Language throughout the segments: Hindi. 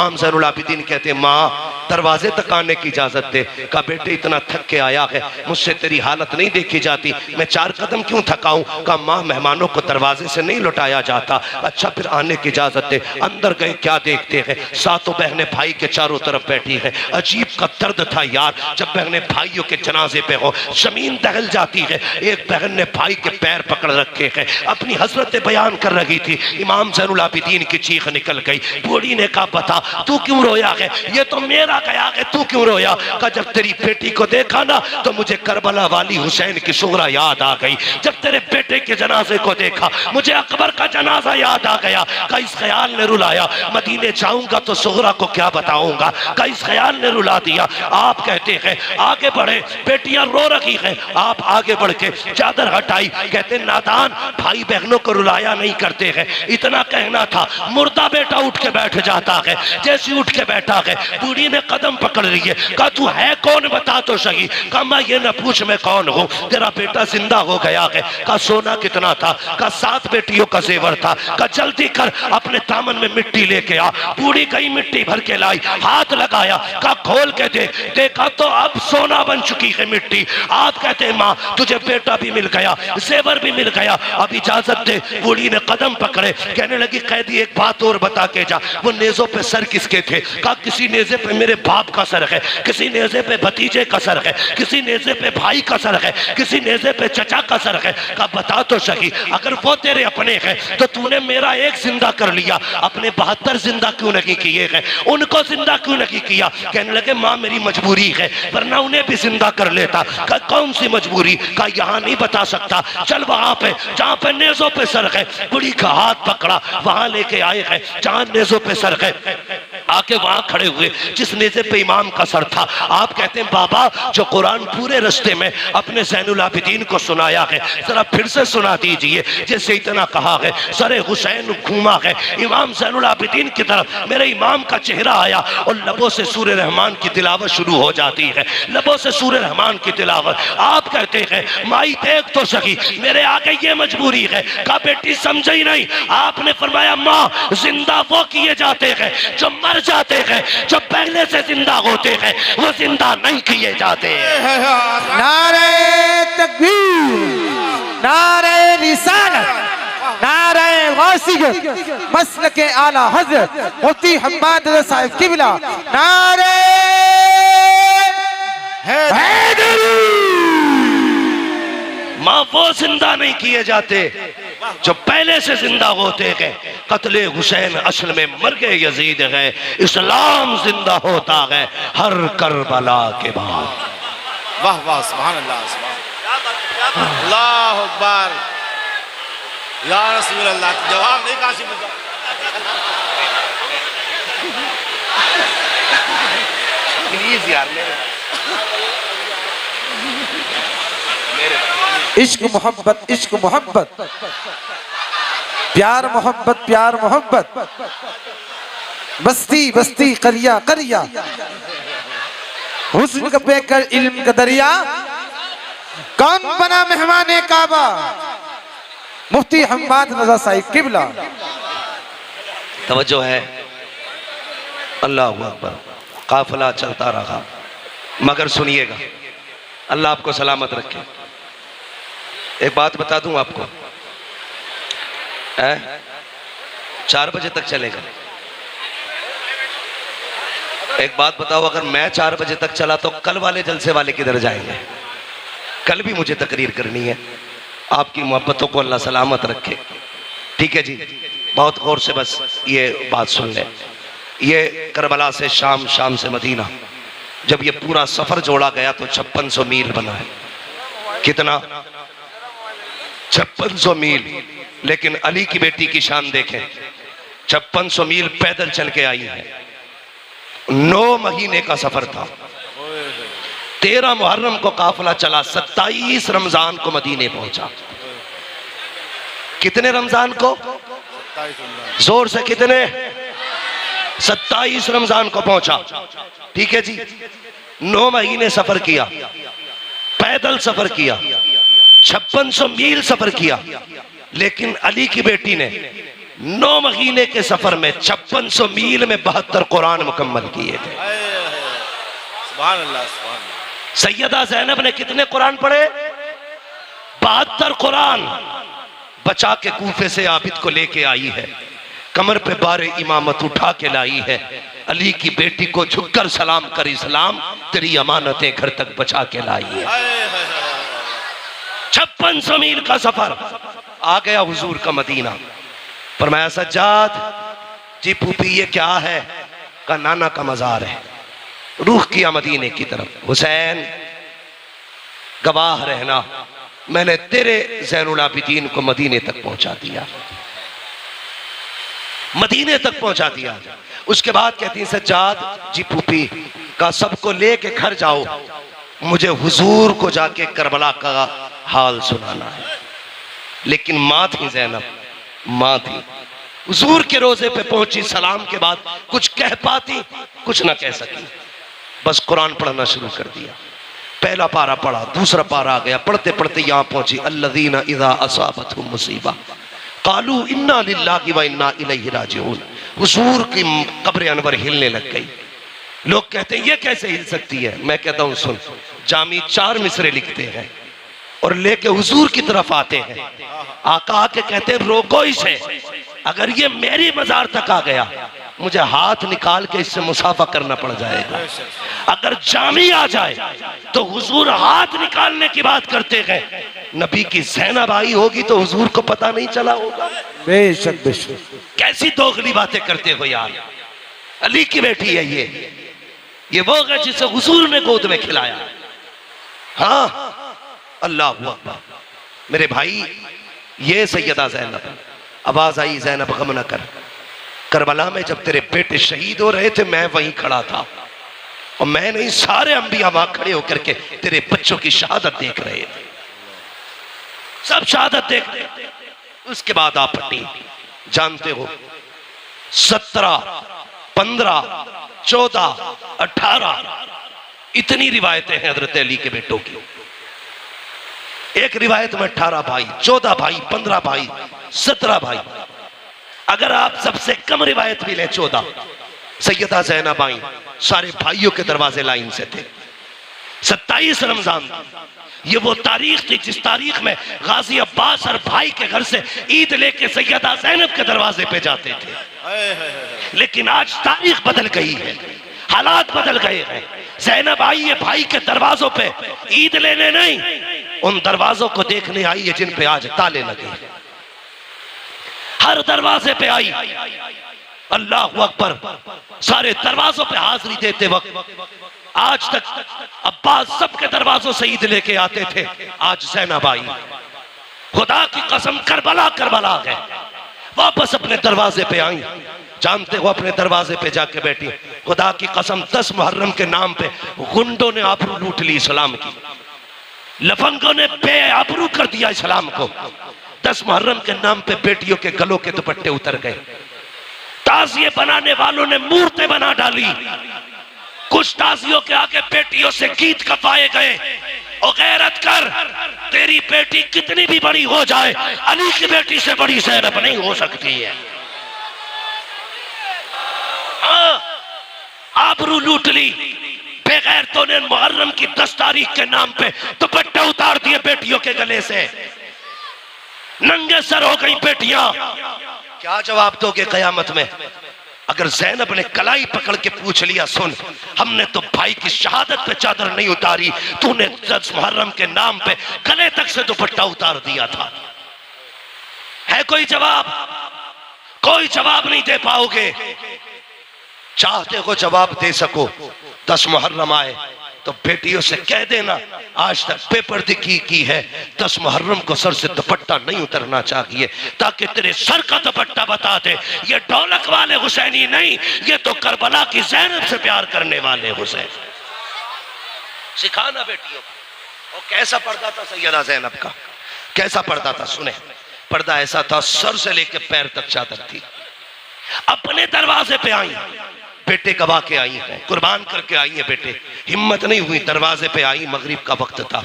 इमाम ज़ैनुल आबिदीन कहते माँ दरवाजे तक आने की इजाजत दे। कहा बेटे इतना थक के आया है, मुझसे तेरी हालत नहीं देखी जाती, मैं 4 कदम क्यों थकाऊं? कहा माँ मेहमानों को दरवाजे से नहीं लौटाया जाता। अच्छा फिर आने की इजाजत दे। अंदर गए, क्या देखते हैं, सातों बहनें भाई के चारों तरफ बैठी हैं। अजीब का दर्द था यार, जब बहनें भाइयों के जनाजे पे हो जमीन दहल जाती है। एक बहन ने भाई के पैर पकड़ रखे हैं, अपनी हसरत बयान कर रही थी। इमाम ज़ैनुल आबिदीन की चीख निकल गई। बूढ़ी ने कहा बता तू क्यों रोया है? ये तो मेरा गया है, तू क्यों रोया? कहा जब तेरी बेटी को देखा ना तो मुझे करबला वाली हुसैन की सुगरा याद आ गई। जब तेरे बेटे के जनाजे को देखा मुझे अकबर का जनाजा याद आ गया। का इस ख्याल ने रुलाया, मदीने जाऊंगा तो सुगरा को क्या बताऊंगा। का इस ख्याल ने रुला दिया। आप कहते हैं आगे बढ़े, बेटियां रो रही हैं, आप आगे बढ़ के चादर हटाई। कहते नादान भाई बहनों को रुलाया नहीं करते हैं। इतना कहना था, मुर्दा बेटा उठ के बैठ जाता है। जैसे उठ के बैठा है बूढ़ी ने कदम पकड़ लिए। कहा तू है कौन बता तो सही। कहा मैं ये न पूछ मैं कौन हूँ, तेरा बेटा जिंदा हो गया है। कहा सोना कितना था? कहा 7 बेटियों का जेवर था। कहा जल्दी कर अपने दामन में मिट्टी लेके आ। बूढ़ी गई मिट्टी भर के लाई, हाथ लगाया, कहा खोल के देख। देखा तो अब सोना बन चुकी है मिट्टी। आप कहते माँ तुझे बेटा भी मिल गया, जेवर भी मिल गया, अब इजाजत दे। बूढ़ी ने कदम पकड़े, कहने लगी कैदी एक बात और बता के जा, वो नेजों पे सर किसके थे? कहा किसी नेजे पे मेरे बाप का सर है, किसी नेजे पे भतीजे का सर है, किसी नेजे पे भाई का सर है, किसी नेजे पे चचा का सर है। कहा बता तो सही, अगर वो तेरे अपने हैं तो तूने मेरा एक जिंदा कर लिया, अपने 72 जिंदा क्यों नहीं किए हैं? उनको जिंदा क्यों नहीं किया? कहने लगे माँ मेरी मजबूरी है, वरना उन्हें भी जिंदा कर लेता। कहा कौन सी मजबूरी? कहा यहाँ नहीं बता सकता, चल वहां पे जहाँ पे नेजों पे सर है। बुढ़ी का हाथ पकड़ा, वहां लेके आए हैं जहाँ नेजों पे सर है। आके वहां खड़े हुए जिस नेज़े पे इमाम का सर था। आप कहते हैं बाबा जो कुरान पूरे रस्ते में अपने ज़ैनुल आबिदीन को सुनाया है जरा फिर से सुना दीजिए। जैसे इतना कहा है सरे हुसैन घूमा है इमाम ज़ैनुल आबिदीन की तरफ, मेरे इमाम का चेहरा आया और लबों से सूरे रहमान की तिलावत शुरू हो जाती है, लबों से सूरे रहमान की तिलावत। आप कहते हैं माई देख तो सही, मेरे आगे ये मजबूरी है। कहा बेटी समझी नहीं। आपने फरमाया माँ जिंदा वो किए जाते हैं जो मर जाते हैं, जो पहले से जिंदा होते हैं वो जिंदा नहीं किए जाते। नारे तकबीर, नारे रिसालत, नारे गौसियत, मसलके आला हजरत मुफ्ती हम्माद रज़ा साहिब किबला, नारे हैदरी। माँ वो जिंदा नहीं किए जाते जो पहले से जिंदा होते हैं। कत्ले हुसैन असल में मर गए यजीद है, इस्लाम जिंदा होता है हर करबला के बाद। वाह वाह सुभान अल्लाह, सुभान अल्लाह अकबर या रसूल अल्लाह। जवाब नहीं काशी मिलता। प्लीज यार इश्क मोहब्बत, इश्क मोहब्बत, प्यार मोहब्बत, प्यार मोहब्बत, बस्ती बस्ती करिया करिया, हुस्न का बेकर इल्म का दरिया, कौन बना मेहमाने काबा? मुफ्ती हम्माद रज़ा साहिब किबला। तवज्जो है, अल्लाह अकबर। काफिला चलता रहा मगर सुनिएगा, अल्लाह आपको सलामत रखे। एक बात बता दूं आपको, 4 बजे तक चलेगा। एक बात बताओ, अगर मैं 4 बजे तक चला तो कल वाले जलसे वाले किधर जाएंगे? कल भी मुझे तकरीर करनी है। आपकी मोहब्बतों को अल्लाह सलामत रखे। ठीक है जी, बहुत गौर से बस ये बात सुन ले। ये करबला से शाम, शाम से मदीना, जब ये पूरा सफर जोड़ा गया तो 5600 मील बना है। कितना? 5600 मील। लेकिन अली की बेटी की शान देखें, 5600 मील पैदल चल के आई है। 9 महीने का सफर था। 13 मुहर्रम को काफिला चला, 27 रमजान को मदीने पहुंचा। कितने रमजान को? जोर से कितने? 27 रमजान को पहुंचा। ठीक है जी, 9 महीने सफर किया, पैदल सफर किया, 5600 मील सफर किया। लेकिन अली की बेटी ने 9 महीने के सफर में 5600 मील में 72 कुरान मुकम्मल किए थे। सुभान अल्लाह, सुभान अल्लाह। सैयदा ज़ैनब ने कितने कुरान पढ़े? 72 कुरान बचा के कूफे से आबिद को लेके आई है, कमर पे बारे इमामत उठा के लाई है। अली की बेटी को झुककर सलाम कर, इस्लाम तेरी अमानतें घर तक बचा के लाई है। 5600 मील का सफर, आ गया हुजूर का मदीना। फरमाया सज्जाद जी फूफी ये क्या है? का नाना का मजार है। रूह किया मदीने की तरफ। हुसैन गवाह रहना, मैंने तेरे ज़ैनुल आबिदीन को मदीने तक पहुंचा दिया, मदीने तक पहुंचा दिया। उसके बाद कहती सज्जाद जी फूफी का सबको लेके घर जाओ, मुझे हुजूर को जाके करबला का हाल सुनाना है। लेकिन माँ थी ज़ैनब, माँ थी, हुजूर के रोजे पे पहुंची, सलाम के बाद कुछ कह पाती, कुछ ना कह सकी, बस कुरान पढ़ना शुरू कर दिया। पहला पारा पढ़ा, दूसरा पारा आ गया, पढ़ते पढ़ते यहाँ पहुंची अल्लज़ीना इज़ा असाबतहुम मुसीबा क़ालू इन्ना लिल्लाहि व इन्ना इलैहि राजिऊन। हुजूर की कब्र अनवर हिलने लग गई। लोग कहते हैं ये कैसे हिल सकती है? मैं कहता हूँ सुन, जामी 4 मिसरे लिखते हैं और लेके हुजूर की तरफ आते हैं। आका आके कहते हैं रोको इसे, अगर ये मेरी मजार तक आ गया मुझे हाथ निकाल के इससे मुसाफा करना पड़ जाएगा। अगर जामी आ जाए तो हुजूर हाथ निकालने की बात करते हैं, नबी की ज़ैनब आई होगी तो हुजूर को पता नहीं चला होगा। बेशक बेशक। कैसी दोगली बातें करते हो यार। अली की बेटी है ये वो है जिसे हुजूर ने गोद में खिलाया। हाँ अल्लाह अकबर। मेरे भाई ये सैयदा ज़ैनब। आवाज आई ज़ैनब गम न कर, करबला में जब तेरे बेटे शहीद हो रहे थे मैं वहीं खड़ा था और मैं नहीं सारे अंबिया वहां खड़े होकर के तेरे बच्चों की शहादत देख रहे थे, सब शहादत देख रहे थे। उसके बाद आप पट्टी जानते हो 17, 15, 14, 18 इतनी रिवायतें हैं हजरत अली के बेटों की। एक रिवायत में 18 भाई, 14 भाई, 15 भाई, 17 भाई। अगर आप सबसे कम रिवायत भी लें 14, सैयदा ज़ैनब आई, सारे भाइयों के दरवाजे लाइन से थे। 27 रमजान ये वो तारीख थी जिस तारीख में गाजी अब्बास और भाई के घर से ईद लेके सैयदा ज़ैनब के दरवाजे पे जाते थे। लेकिन आज तारीख बदल गई है, हालात बदल गए हैं। ज़ैनब आई है भाई के दरवाजों पे ईद लेने नहीं, उन दरवाजों को देखने आई है जिन पे आज ताले लगे। हर दरवाजे पे आई, अल्लाह अकबर, सारे दरवाजों पे हाजिरी देते वक्त आज तक अब्बास सबके दरवाजों से ईद लेके आते थे। आज ज़ैनब आई, खुदा की कसम करबला करबला गए, वापस अपने दरवाजे पे आई। जानते हो अपने दरवाजे पे जाके बैठी, खुदा की कसम 10 मुहर्रम के नाम पे गुंडों ने आबरू लूट ली इस्लाम की, लफंगों ने बेआबरू कर दिया इस्लाम को। 10 मुहर्रम के नाम पे बेटियों के गलों के दुपट्टे उतर गए, ताजिए बनाने वालों ने मूर्तें बना डाली, कुछ ताजियों के आगे बेटियों से गीत गवाए गए। ओ गैरत कर, तेरी बेटी कितनी भी बड़ी हो जाए अली की बेटी से बड़ी ज़ैनब नहीं हो सकती है। आबरू लूट ली बेगैरतों ने, मुहर्रम की 10 तारीख के नाम पे दुपट्टे उतार दिए बेटियों के गले से, नंगे सर हो गई बेटियां। क्या जवाब दोगे कयामत में? अगर ज़ैनब ने कलाई पकड़ के पूछ लिया, सुन हमने तो भाई की शहादत पे चादर नहीं उतारी, तूने 10 मुहर्रम के नाम पे गले तक से दुपट्टा उतार दिया था, है कोई जवाब? कोई जवाब नहीं दे पाओगे। चाहते हो जवाब दे सको, 10 मुहर्रम आए तो बेटियों से कह देना आज तक बेपर्दगी की है, 10 मुहर्रम को सर से दुपट्टा नहीं उतरना चाहिए, ताकि तेरे सर का दुपट्टा बता दे ये ढोलक वाले हुसैनी नहीं, ये तो करबला की ज़ैनब से प्यार करने वाले हुसैन। सिखाना बेटियों को। और कैसा पर्दा था सैयदा ज़ैनब का, कैसा पर्दा था? सुने, पर्दा ऐसा था सर से लेकर पैर तक चादर थी। अपने दरवाजे पे आई, बेटे गवा के आई हैं, कुर्बान करके आई हैं बेटे, हिम्मत नहीं हुई, दरवाजे पे आई, मगरिब का वक्त था,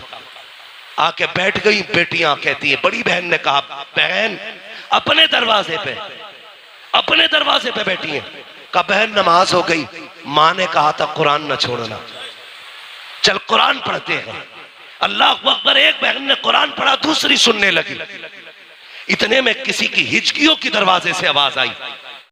आके बैठ गई। बेटियां कहती है, बड़ी बहन ने कहा बहन अपने दरवाजे पे, अपने दरवाजे पे बैठी हैं। कहा बहन नमाज हो गई। माँ ने कहा था कुरान न छोड़ना, चल कुरान पढ़ते हैं। अल्लाह अकबर। एक बहन ने कुरान पढ़ा, दूसरी सुनने लगी। इतने में किसी की हिचकियों की दरवाजे से आवाज आई।